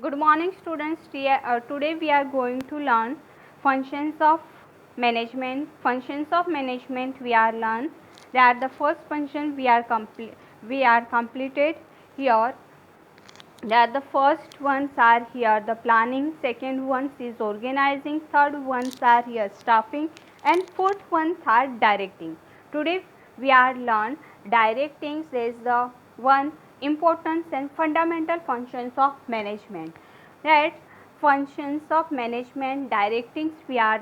Good morning students. Today we are going to learn functions of management. Functions of management we are learn that the first function we are completed here, that the first ones are here the planning, second ones is organizing, third ones are here staffing, and fourth ones are directing. Today we are learn directing is the one important and fundamental functions of management. That functions of management directing we are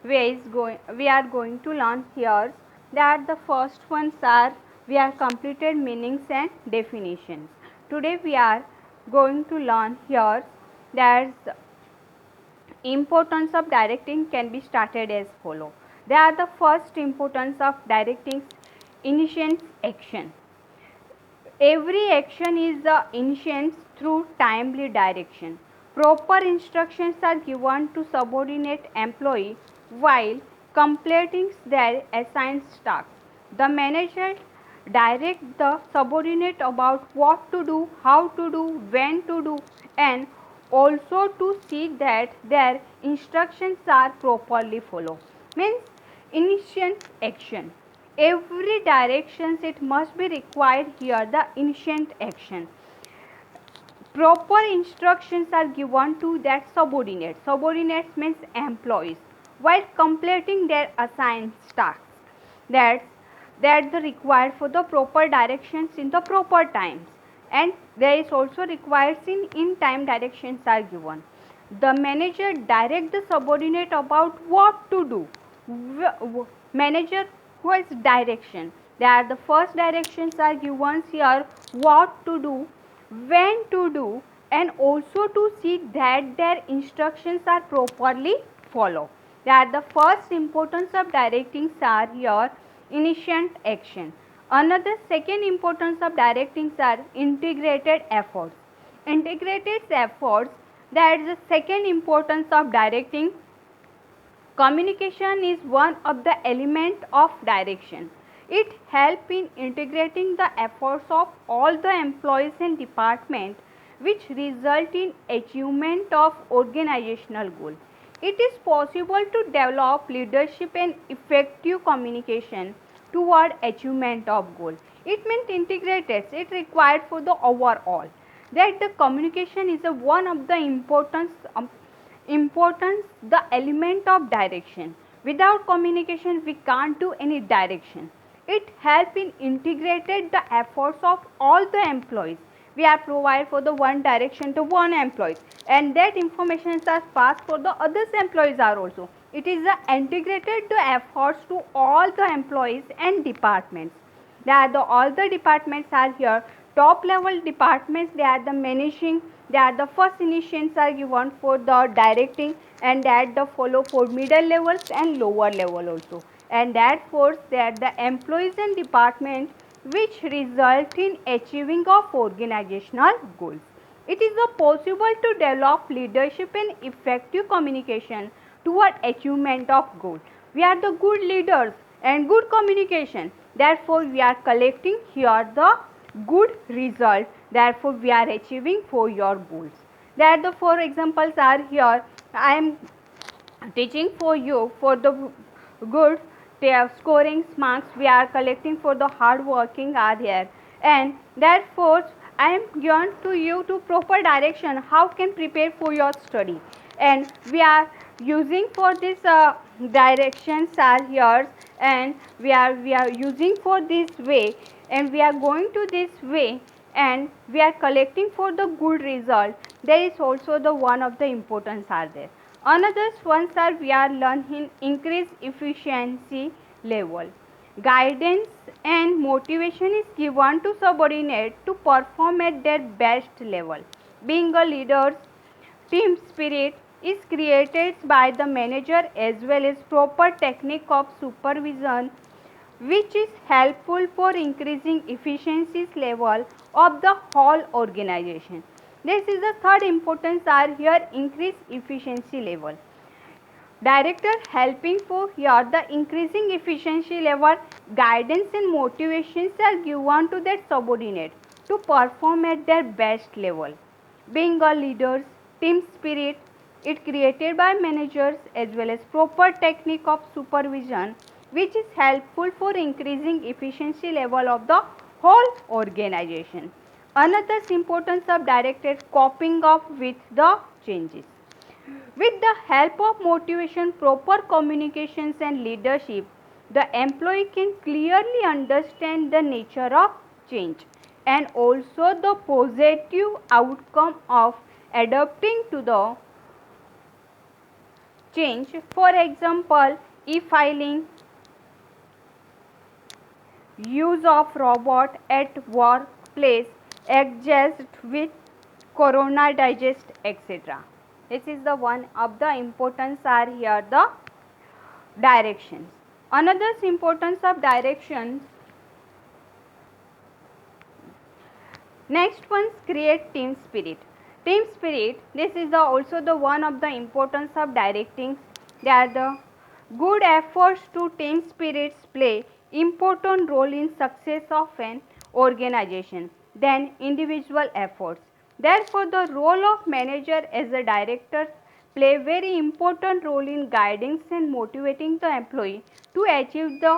going to learn here, that the first ones are we are completed meanings and definitions. Today we are going to learn here that importance of directing can be started as follow. They are the first importance of directing initiates action. Every action is initiated through timely direction. Proper instructions are given to subordinate employee while completing their assigned tasks. The manager directs the subordinate about what to do, how to do, when to do, and also to see that their instructions are properly followed. Means initiate action. Every directions it must be required here the initiate action. Proper instructions are given to that subordinate. Subordinates means employees while completing their assigned tasks. That's that the required for the proper directions in the proper times, and there is also required in time directions are given. The manager direct the subordinate about what to do. Manager who is direction, that the first directions are given here what to do, when to do, and also to see that their instructions are properly followed. That the first importance of directing are here initiate action. Another second importance of directing are integrated efforts. Integrated efforts, that is the second importance of directing. Communication is one of the elements of direction. It helps in integrating the efforts of all the employees and departments which result in achievement of organizational goal. It is possible to develop leadership and effective communication toward achievement of goal. It means integrated. It required for the overall. That the communication is a one of the importance the element of direction. Without communication we can't do any direction. It helps in integrated the efforts of all the employees. We are provide for the one direction to one employee, and that information are passed for the others employees are also. It is the integrated the efforts to all the employees and departments. That the all the departments are here top level departments, they are the managing, they are the first initiations are given for the directing, and that the follow for middle levels and lower level also, and that force that the employees and department which result in achieving of organizational goals. It is possible to develop leadership and effective communication toward achievement of goal. We are the good leaders and good communication. Therefore, we are collecting here the good result. Therefore, we are achieving for your goals. That the four examples are here. I am teaching for you for the good scoring marks we are collecting for the hard working are here, and therefore I am given to you to proper direction how can prepare for your study, and we are using for this directions are here, and we are using for this way, and we are going to this way, and we are collecting for the good result. There is also the one of the importance are there. Another ones are we are learning increase efficiency level. Guidance and motivation is given to subordinate to perform at their best level. Being a leader, team spirit is created by the manager as well as proper technique of supervision which is helpful for increasing efficiency level of the whole organization. This is the third importance are here increase efficiency level. Director helping for here the increasing efficiency level, guidance and motivations are given to their subordinate to perform at their best level. being a leader, team spirit, it created by managers as well as proper technique of supervision, which is helpful for increasing efficiency level of the whole organization. Another importance of directed coping up with the changes. With the help of motivation, proper communications and leadership, the employee can clearly understand the nature of change and also the positive outcome of adapting to the change. For example, e-filing, use of robot at workplace, adjust with corona digest, etc. This is the one of the importance are here the directions. Another importance of directions. Next one, create team spirit. Team spirit, this is also the one of the importance of directing. That the good efforts to team spirits play important role in success of an organization than individual efforts. Therefore, the role of manager as a director play very important role in guiding and motivating the employee to achieve the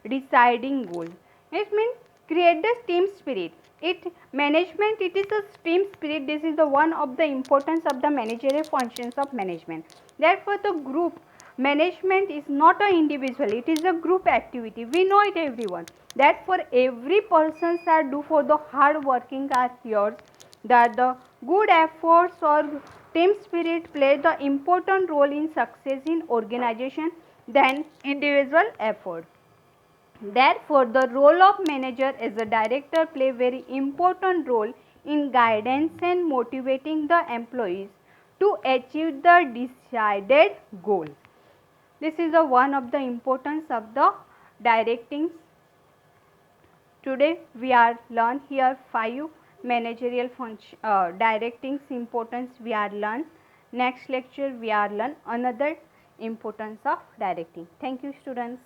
deciding goal. It means create the team spirit. It management, it is a team spirit. This is the one of the importance of the managerial functions of management. Therefore, the group management is not an individual, it is a group activity. We know it everyone. That for every person are do for the hard working are yours. That the good efforts or team spirit play the important role in success in organization than individual effort. Therefore, the role of manager as a director play very important role in guidance and motivating the employees to achieve the decided goal. This is the one of the importance of the directing. Today we are learn here 5 managerial function directing's importance we are learn. Next lecture we are learn another importance of directing. Thank you students.